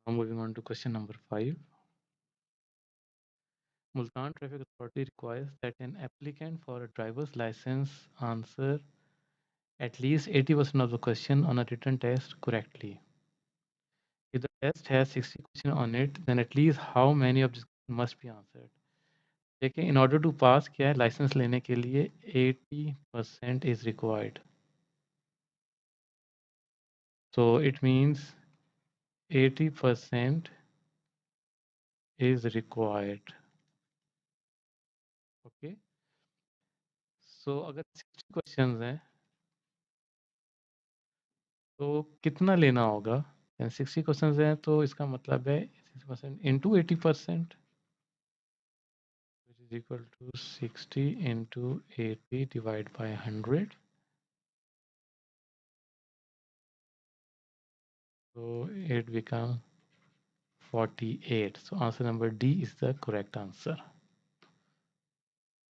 Now moving on to question number 5. Multan Traffic Authority requires that an applicant for a driver's license answer at least 80% of the question on a written test correctly. If the test has 60 questions on it, then at least how many of these must be answered? देखिए in order to pass क्या है licence लेने के लिए 80% is required. So it means 80% is required. Okay. So अगर 60 questions हैं तो कितना लेना होगा? 60 क्वेश्चंस हैं तो इसका मतलब है 60% into 80%, which is equal to 60 into 80 divided by 100. So it becomes 48. So answer number D is the correct answer.